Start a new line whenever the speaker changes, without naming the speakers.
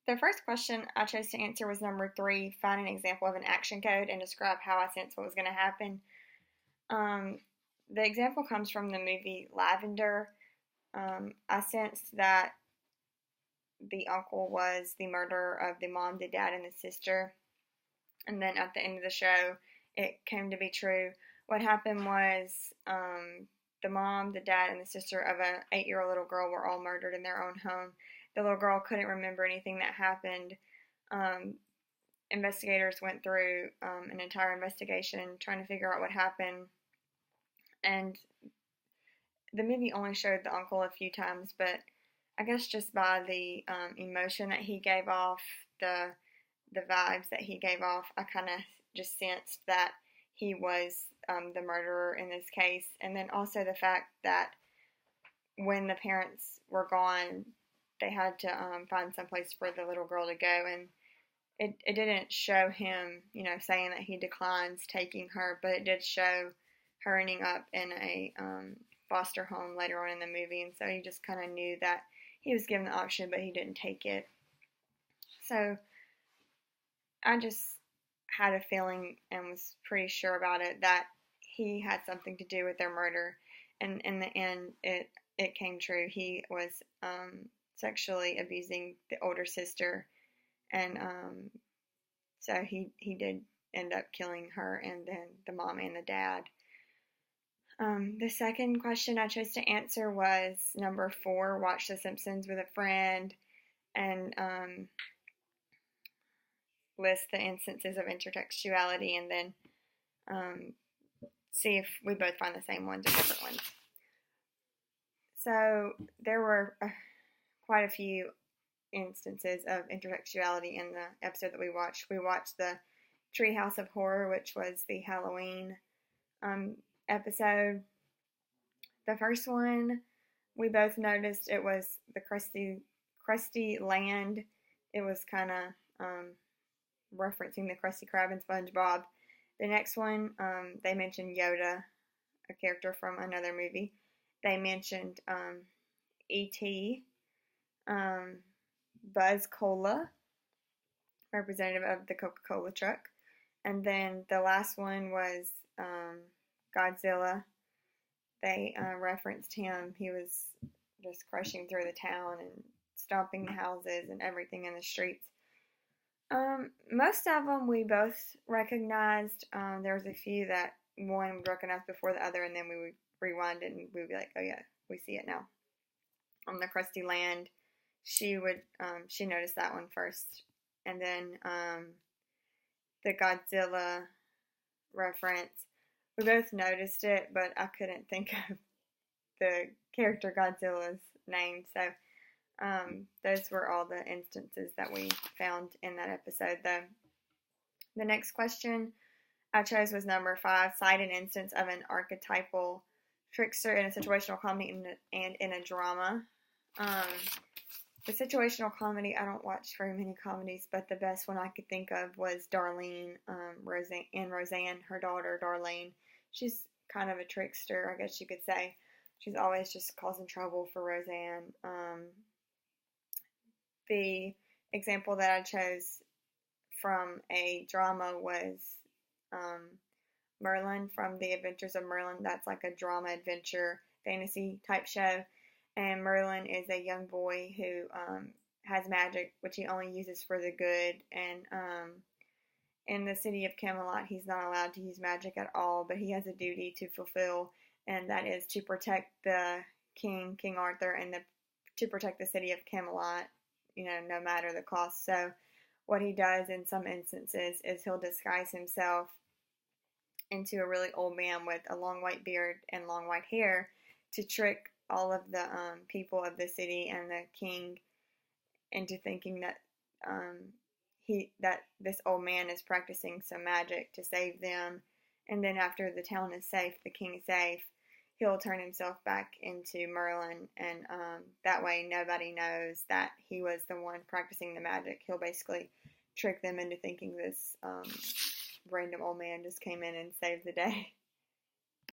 The first question I chose to answer was number three, find an example of an action code and describe how I sensed what was going to happen. Um, the example comes from the movie Lavender. I sensed that the uncle was the murderer of the mom, the dad, and the sister. And then at the end of the show, it came to be true. What happened was the mom, the dad, and the sister of an 8-year-old little girl were all murdered in their own home. The little girl couldn't remember anything that happened. Um, Investigators went through an entire investigation trying to figure out what happened. And the movie only showed the uncle a few times, but I guess just by the emotion that he gave off, the vibes that he gave off, I kind of just sensed that he was the murderer in this case. And then also the fact that when the parents were gone, they had to find someplace for the little girl to go. And it didn't show him, saying that he declines taking her, but it did show her ending up in a foster home later on in the movie. And so you just kind of knew that he was given the option, but he didn't take it. So I just had a feeling and was pretty sure about it that he had something to do with their murder. And in the end, it came true. He was sexually abusing the older sister, and so he did end up killing her, and then the mom and the dad. The second question I chose to answer was number 4, watch The Simpsons with a friend, and list the instances of intertextuality, and then see if we both find the same ones or different ones. So there were quite a few instances of intertextuality in the episode that we watched. We watched the Treehouse of Horror, which was the Halloween episode. The first one, we both noticed it was the crusty land. It was kind of referencing the Krusty Krab and SpongeBob. The next one, they mentioned Yoda, a character from another movie. They mentioned E.T., Buzz Cola, representative of the Coca-Cola truck. And then the last one was Godzilla. They referenced him. He was just crushing through the town and stomping the houses and everything in the streets. Most of them we both recognized. There was a few that one would recognize before the other, and then we would rewind it and we would be like, oh yeah, we see it now. On the Krusty Land, she noticed that one first. And then the Godzilla reference, we both noticed it, but I couldn't think of the character Godzilla's name. So those were all the instances that we found in that episode. The next question I chose was number 5, cite an instance of an archetypal trickster in a situational comedy and in a drama. The situational comedy, I don't watch very many comedies, but the best one I could think of was Darlene, Roseanne, her daughter, Darlene. She's kind of a trickster, I guess you could say. She's always just causing trouble for Roseanne. The example that I chose from a drama was Merlin from The Adventures of Merlin. That's like a drama adventure fantasy type show. And Merlin is a young boy who has magic, which he only uses for the good. And in the city of Camelot, he's not allowed to use magic at all, but he has a duty to fulfill, and that is to protect the King Arthur, and to protect the city of Camelot, no matter the cost. So what he does in some instances is he'll disguise himself into a really old man with a long white beard and long white hair to trick all of the people of the city and the king into thinking that that this old man is practicing some magic to save them. And then after the town is safe, the king is safe, he'll turn himself back into Merlin, and that way nobody knows that he was the one practicing the magic. He'll basically trick them into thinking this random old man just came in and saved the day.